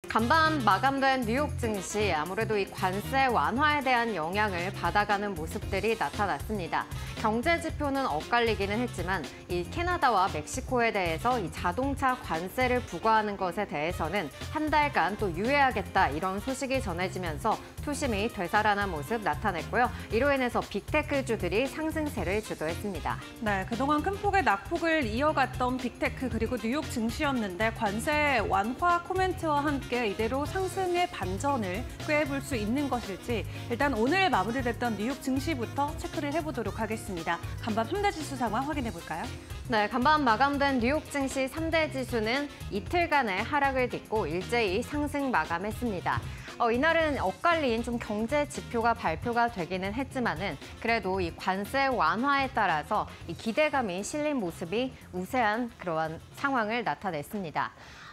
간밤 마감된 뉴욕 증시, 아무래도 이 관세 완화에 대한 영향을 받아가는 모습들이 나타났습니다. 경제 지표는 엇갈리기는 했지만 이 캐나다와 멕시코에 대해서 이 자동차 관세를 부과하는 것에 대해서는 한 달간 또 유예하겠다, 이런 소식이 전해지면서 투심이 되살아난 모습 나타냈고요. 이로 인해서 빅테크주들이 상승세를 주도했습니다. 네, 그동안 큰 폭의 낙폭을 이어갔던 빅테크 그리고 뉴욕 증시였는데 관세 완화 코멘트와 함께 이대로 상승의 반전을 꾀해볼 수 있는 것일지 일단 오늘 마무리됐던 뉴욕 증시부터 체크를 해보도록 하겠습니다. 간밤 3대 지수 상황 확인해볼까요? 네, 간밤 마감된 뉴욕 증시 3대 지수는 이틀간의 하락을 딛고 일제히 상승 마감했습니다. 이날은 엇갈린 좀 경제 지표가 발표가 되기는 했지만은 그래도 이 관세 완화에 따라서 이 기대감이 실린 모습이 우세한 그러한 상황을 나타냈습니다.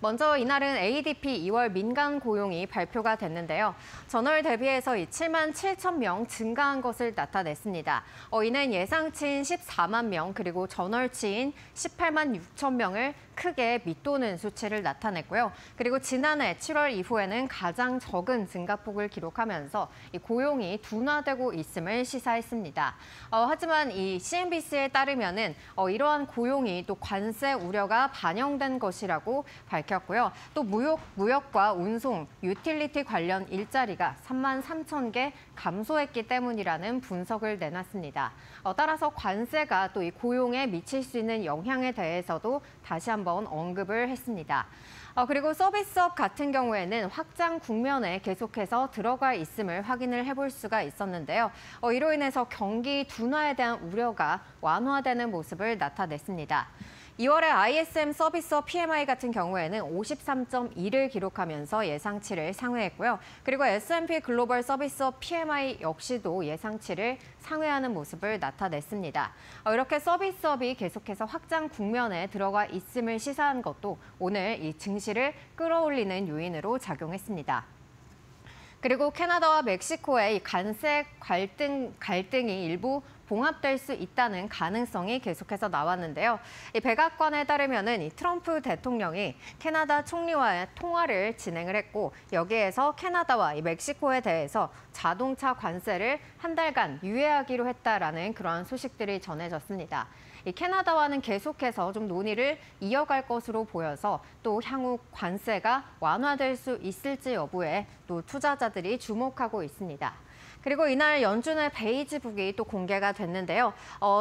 먼저 이날은 ADP 2월 민간 고용이 발표가 됐는데요. 전월 대비해서 7만 7천 명 증가한 것을 나타냈습니다. 이는 예상치인 14만 명 그리고 전월치인 18만 6천 명을 크게 밑도는 수치를 나타냈고요. 그리고 지난해 7월 이후에는 가장 적은 증가폭을 기록하면서 이 고용이 둔화되고 있음을 시사했습니다. 하지만 이 CNBC에 따르면은 이러한 고용이 또 관세 우려가 반영된 것이라고 밝혔고요. 또 무역과 운송, 유틸리티 관련 일자리가 3만 3천 개 감소했기 때문이라는 분석을 내놨습니다. 따라서 관세가 또 이 고용에 미칠 수 있는 영향에 대해서도 다시 한번 언급을 했습니다. 그리고 서비스업 같은 경우에는 확장 국면에 계속해서 들어가 있음을 확인을 해볼 수가 있었는데요. 이로 인해서 경기 둔화에 대한 우려가 완화되는 모습을 나타냈습니다. 2월에 ISM 서비스업 PMI 같은 경우에는 53.2를 기록하면서 예상치를 상회했고요. 그리고 S&P 글로벌 서비스업 PMI 역시도 예상치를 상회하는 모습을 나타냈습니다. 이렇게 서비스업이 계속해서 확장 국면에 들어가 있음을 시사한 것도 오늘 이 증시를 끌어올리는 요인으로 작용했습니다. 그리고 캐나다와 멕시코의 이 관세 갈등이 일부 봉합될 수 있다는 가능성이 계속해서 나왔는데요. 이 백악관에 따르면은 이 트럼프 대통령이 캐나다 총리와의 통화를 진행을 했고 여기에서 캐나다와 이 멕시코에 대해서 자동차 관세를 한 달간 유예하기로 했다라는 그러한 소식들이 전해졌습니다. 이 캐나다와는 계속해서 좀 논의를 이어갈 것으로 보여서 또 향후 관세가 완화될 수 있을지 여부에 또 투자자들이 주목하고 있습니다. 그리고 이날 연준의 베이지북이 또 공개가 됐는데요.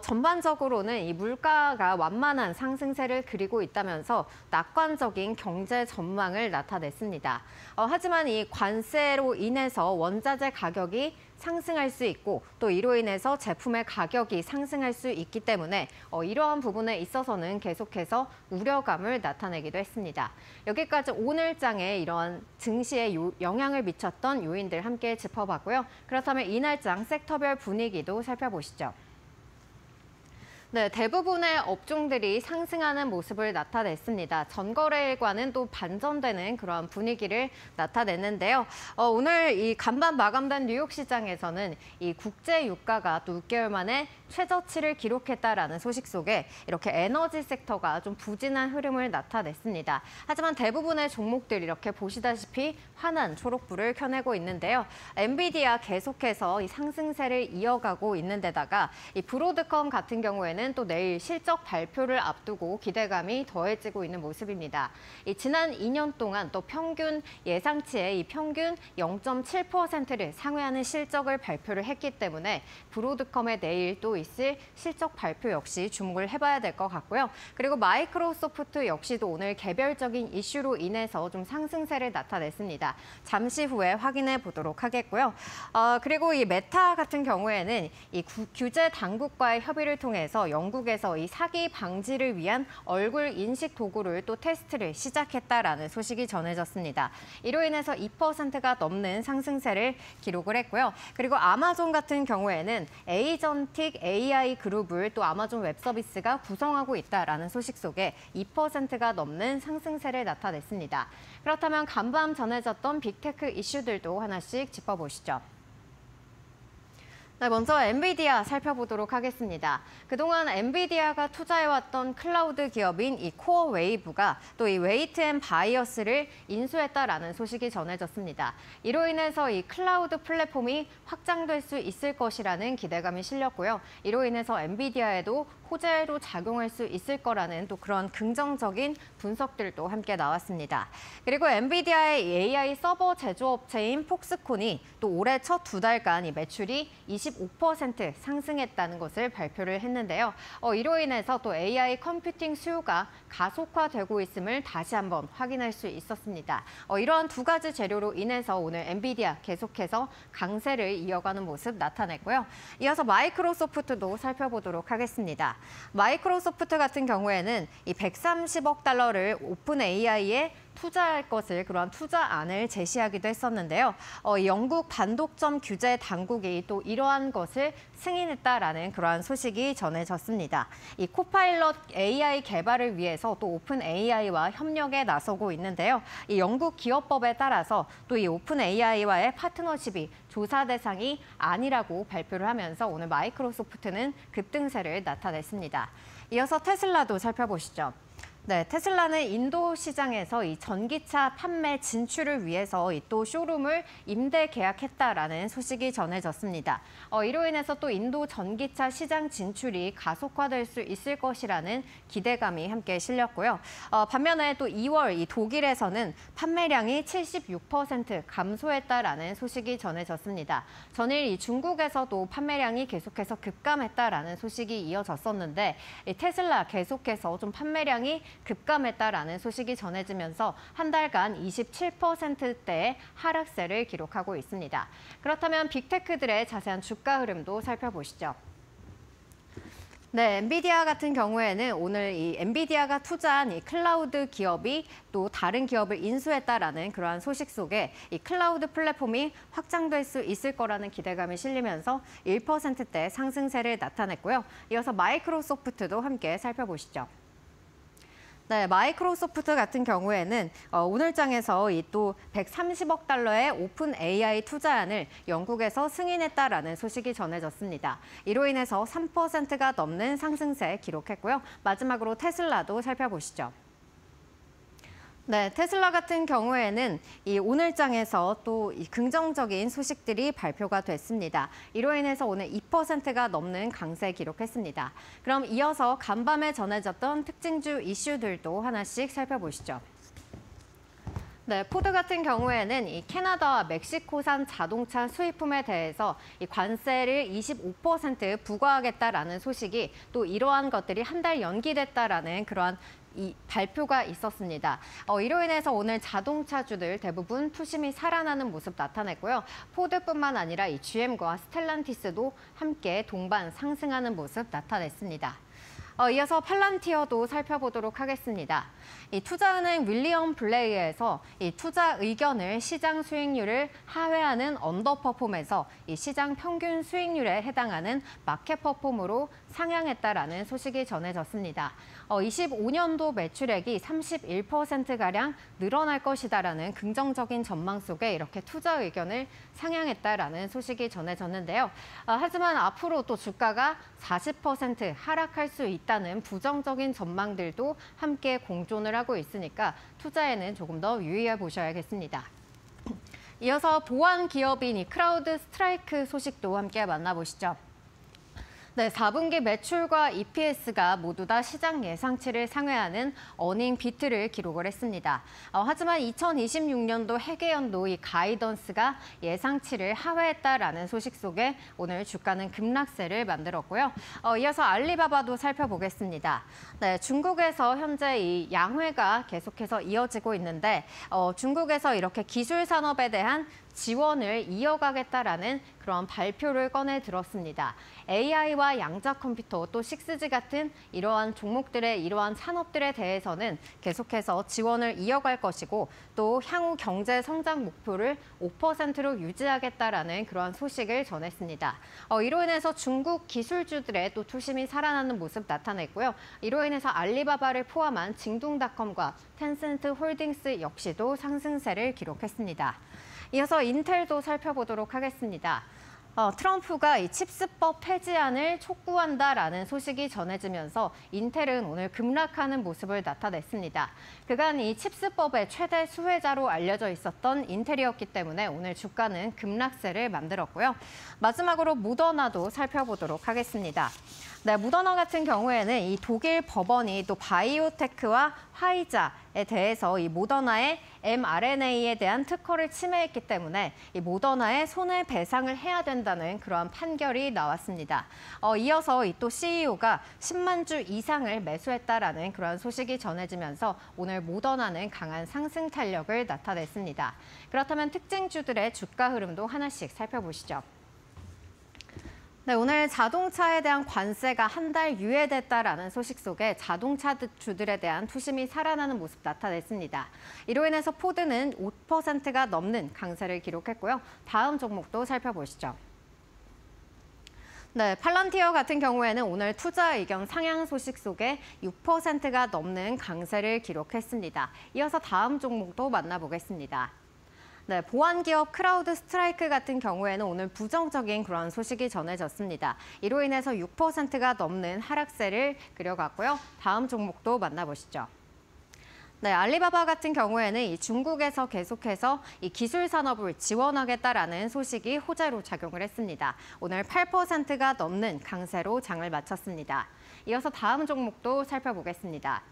전반적으로는 이 물가가 완만한 상승세를 그리고 있다면서 낙관적인 경제 전망을 나타냈습니다. 하지만 이 관세로 인해서 원자재 가격이 상승할 수 있고 또 이로 인해서 제품의 가격이 상승할 수 있기 때문에 이러한 부분에 있어서는 계속해서 우려감을 나타내기도 했습니다. 여기까지 오늘장에 이러한 증시에 영향을 미쳤던 요인들 함께 짚어봤고요. 그렇다면 이날장 섹터별 분위기도 살펴보시죠. 네, 대부분의 업종들이 상승하는 모습을 나타냈습니다. 전거래일과는 또 반전되는 그런 분위기를 나타냈는데요. 오늘 이 간밤 마감된 뉴욕 시장에서는 이 국제 유가가 또 6개월 만에 최저치를 기록했다라는 소식 속에 이렇게 에너지 섹터가 좀 부진한 흐름을 나타냈습니다. 하지만 대부분의 종목들 이렇게 보시다시피 환한 초록불을 켜내고 있는데요. 엔비디아 계속해서 이 상승세를 이어가고 있는 데다가 이 브로드컴 같은 경우에는 또 내일 실적 발표를 앞두고 기대감이 더해지고 있는 모습입니다. 지난 2년 동안 또 평균 예상치의 이 평균 0.7%를 상회하는 실적을 발표를 했기 때문에 브로드컴의 내일 또 있을 실적 발표 역시 주목을 해봐야 될 것 같고요. 그리고 마이크로소프트 역시도 오늘 개별적인 이슈로 인해서 좀 상승세를 나타냈습니다. 잠시 후에 확인해 보도록 하겠고요. 그리고 이 메타 같은 경우에는 이 규제 당국과의 협의를 통해서 영국에서 이 사기 방지를 위한 얼굴 인식 도구를 또 테스트를 시작했다라는 소식이 전해졌습니다. 이로 인해서 2%가 넘는 상승세를 기록을 했고요. 그리고 아마존 같은 경우에는 에이전틱 AI 그룹을 또 아마존 웹서비스가 구성하고 있다라는 소식 속에 2%가 넘는 상승세를 나타냈습니다. 그렇다면 간밤 전해졌던 빅테크 이슈들도 하나씩 짚어보시죠. 네, 먼저 엔비디아 살펴보도록 하겠습니다. 그동안 엔비디아가 투자해왔던 클라우드 기업인 이 코어 웨이브가 또 이 웨이트 앤 바이어스를 인수했다라는 소식이 전해졌습니다. 이로 인해서 이 클라우드 플랫폼이 확장될 수 있을 것이라는 기대감이 실렸고요. 이로 인해서 엔비디아에도 호재로 작용할 수 있을 거라는 또 그런 긍정적인 분석들도 함께 나왔습니다. 그리고 엔비디아의 AI 서버 제조업체인 폭스콘이 또 올해 첫 2달간 이 매출이 25% 상승했다는 것을 발표를 했는데요. 이로 인해서 또 AI 컴퓨팅 수요가 가속화되고 있음을 다시 한번 확인할 수 있었습니다. 이러한 두 가지 재료로 인해서 오늘 엔비디아 계속해서 강세를 이어가는 모습 나타냈고요. 이어서 마이크로소프트도 살펴보도록 하겠습니다. 마이크로소프트 같은 경우에는 이 130억 달러를 오픈 AI에 투자할 것을 그런 투자안을 제시하기도 했었는데요. 영국 반독점 규제 당국이 또 이러한 것을 승인했다라는 그러한 소식이 전해졌습니다. 이 코파일럿 AI 개발을 위해서 또 오픈 AI와 협력에 나서고 있는데요. 이 영국 기업법에 따라서 또 이 오픈 AI와의 파트너십이 조사 대상이 아니라고 발표를 하면서 오늘 마이크로소프트는 급등세를 나타냈습니다. 이어서 테슬라도 살펴보시죠. 네, 테슬라는 인도 시장에서 이 전기차 판매 진출을 위해서 또 쇼룸을 임대 계약했다라는 소식이 전해졌습니다. 이로 인해서 또 인도 전기차 시장 진출이 가속화될 수 있을 것이라는 기대감이 함께 실렸고요. 반면에 또 2월 이 독일에서는 판매량이 76% 감소했다라는 소식이 전해졌습니다. 전일 이 중국에서도 판매량이 계속해서 급감했다라는 소식이 이어졌었는데 이 테슬라 계속해서 좀 판매량이 급감했다라는 소식이 전해지면서 한 달간 27%대의 하락세를 기록하고 있습니다. 그렇다면 빅테크들의 자세한 주가 흐름도 살펴보시죠. 네, 엔비디아 같은 경우에는 오늘 이 엔비디아가 투자한 이 클라우드 기업이 또 다른 기업을 인수했다라는 그러한 소식 속에 이 클라우드 플랫폼이 확장될 수 있을 거라는 기대감이 실리면서 1%대 상승세를 나타냈고요. 이어서 마이크로소프트도 함께 살펴보시죠. 네, 마이크로소프트 같은 경우에는 오늘 장에서 이 또 130억 달러의 오픈 AI 투자안을 영국에서 승인했다라는 소식이 전해졌습니다. 이로 인해서 3%가 넘는 상승세 기록했고요. 마지막으로 테슬라도 살펴보시죠. 네, 테슬라 같은 경우에는 이 오늘장에서 또 이 긍정적인 소식들이 발표가 됐습니다. 이로 인해서 오늘 2%가 넘는 강세 기록했습니다. 그럼 이어서 간밤에 전해졌던 특징주 이슈들도 하나씩 살펴보시죠. 네, 포드 같은 경우에는 이 캐나다와 멕시코산 자동차 수입품에 대해서 이 관세를 25% 부과하겠다라는 소식이 또 이러한 것들이 한 달 연기됐다라는 그러한 이 발표가 있었습니다. 이로 인해서 오늘 자동차주들 대부분 투심이 살아나는 모습 나타냈고요. 포드뿐만 아니라 이 GM과 스텔란티스도 함께 동반 상승하는 모습 나타냈습니다. 이어서 팔란티어도 살펴보도록 하겠습니다. 이 투자은행 윌리엄 블레이에서 이 투자 의견을 시장 수익률을 하회하는 언더퍼폼에서 이 시장 평균 수익률에 해당하는 마켓퍼폼으로 상향했다라는 소식이 전해졌습니다. 25년도 매출액이 31%가량 늘어날 것이다라는 긍정적인 전망 속에 이렇게 투자 의견을 상향했다라는 소식이 전해졌는데요. 하지만 앞으로 또 주가가 40% 하락할 수 있다는 부정적인 전망들도 함께 공존을 하고 있으니까 투자에는 조금 더 유의해 보셔야겠습니다. 이어서 보안 기업인 이 크라우드 스트라이크 소식도 함께 만나보시죠. 네, 4분기 매출과 EPS가 모두 다 시장 예상치를 상회하는 어닝 비트를 기록을 했습니다. 하지만 2026년도 회계연도 이 가이던스가 예상치를 하회했다라는 소식 속에 오늘 주가는 급락세를 만들었고요. 이어서 알리바바도 살펴보겠습니다. 네, 중국에서 현재 이 양회가 계속해서 이어지고 있는데 중국에서 이렇게 기술 산업에 대한 지원을 이어가겠다라는 그런 발표를 꺼내 들었습니다. AI와 양자 컴퓨터 또 6G 같은 이러한 종목들의 이러한 산업들에 대해서는 계속해서 지원을 이어갈 것이고 또 향후 경제 성장 목표를 5%로 유지하겠다라는 그러한 소식을 전했습니다. 이로 인해서 중국 기술주들의 또 투심이 살아나는 모습 나타냈고요. 이로 인해서 알리바바를 포함한 징둥닷컴과 텐센트 홀딩스 역시도 상승세를 기록했습니다. 이어서 인텔도 살펴보도록 하겠습니다. 트럼프가 이 칩스법 폐지안을 촉구한다라는 소식이 전해지면서 인텔은 오늘 급락하는 모습을 나타냈습니다. 그간 이 칩스법의 최대 수혜자로 알려져 있었던 인텔이었기 때문에 오늘 주가는 급락세를 만들었고요. 마지막으로 모더나도 살펴보도록 하겠습니다. 네, 모더나 같은 경우에는 이 독일 법원이 또 바이오테크와 화이자에 대해서 이 모더나의 mRNA에 대한 특허를 침해했기 때문에 이 모더나에 손해배상을 해야 된다는 그러한 판결이 나왔습니다. 이어서 이 또 CEO가 10만 주 이상을 매수했다라는 그러한 소식이 전해지면서 오늘 모더나는 강한 상승 탄력을 나타냈습니다. 그렇다면 특징주들의 주가 흐름도 하나씩 살펴보시죠. 네, 오늘 자동차에 대한 관세가 한 달 유예됐다라는 소식 속에 자동차 주들에 대한 투심이 살아나는 모습 나타냈습니다. 이로 인해서 포드는 5%가 넘는 강세를 기록했고요. 다음 종목도 살펴보시죠. 네, 팔란티어 같은 경우에는 오늘 투자 의견 상향 소식 속에 6%가 넘는 강세를 기록했습니다. 이어서 다음 종목도 만나보겠습니다. 네, 보안기업 크라우드 스트라이크 같은 경우에는 오늘 부정적인 그런 소식이 전해졌습니다. 이로 인해서 6%가 넘는 하락세를 그려갔고요. 다음 종목도 만나보시죠. 네, 알리바바 같은 경우에는 이 중국에서 계속해서 이 기술 산업을 지원하겠다라는 소식이 호재로 작용을 했습니다. 오늘 8%가 넘는 강세로 장을 마쳤습니다. 이어서 다음 종목도 살펴보겠습니다.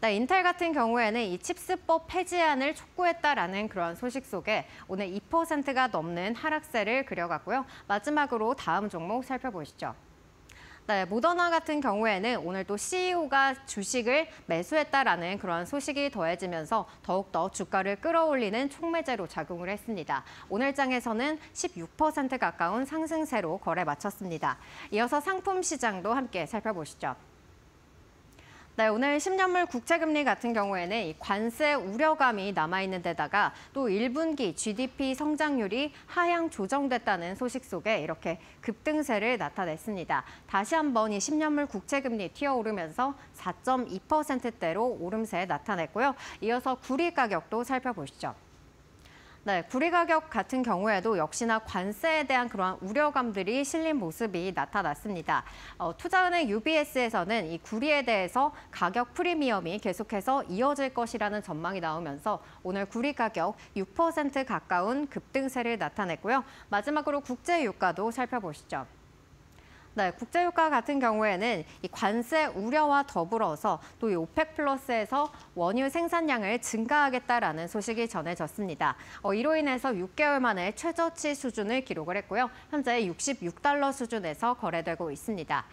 네, 인텔 같은 경우에는 이 칩스법 폐지안을 촉구했다라는 그런 소식 속에 오늘 2%가 넘는 하락세를 그려갔고요. 마지막으로 다음 종목 살펴보시죠. 네, 모더나 같은 경우에는 오늘 또 CEO가 주식을 매수했다라는 그런 소식이 더해지면서 더욱더 주가를 끌어올리는 촉매제로 작용을 했습니다. 오늘 장에서는 16% 가까운 상승세로 거래 마쳤습니다. 이어서 상품 시장도 함께 살펴보시죠. 네, 오늘 10년물 국채금리 같은 경우에는 이 관세 우려감이 남아있는 데다가 또 1분기 GDP 성장률이 하향 조정됐다는 소식 속에 이렇게 급등세를 나타냈습니다. 다시 한번 이 10년물 국채금리 튀어오르면서 4.2%대로 오름세 나타냈고요. 이어서 구리 가격도 살펴보시죠. 네, 구리 가격 같은 경우에도 역시나 관세에 대한 그러한 우려감들이 실린 모습이 나타났습니다. 투자은행 UBS에서는 이 구리에 대해서 가격 프리미엄이 계속해서 이어질 것이라는 전망이 나오면서 오늘 구리 가격 6% 가까운 급등세를 나타냈고요. 마지막으로 국제유가도 살펴보시죠. 네, 국제유가 같은 경우에는 이 관세 우려와 더불어서 또 이 오펙 플러스에서 원유 생산량을 증가하겠다라는 소식이 전해졌습니다. 이로 인해서 6개월 만에 최저치 수준을 기록을 했고요. 현재 $66 수준에서 거래되고 있습니다.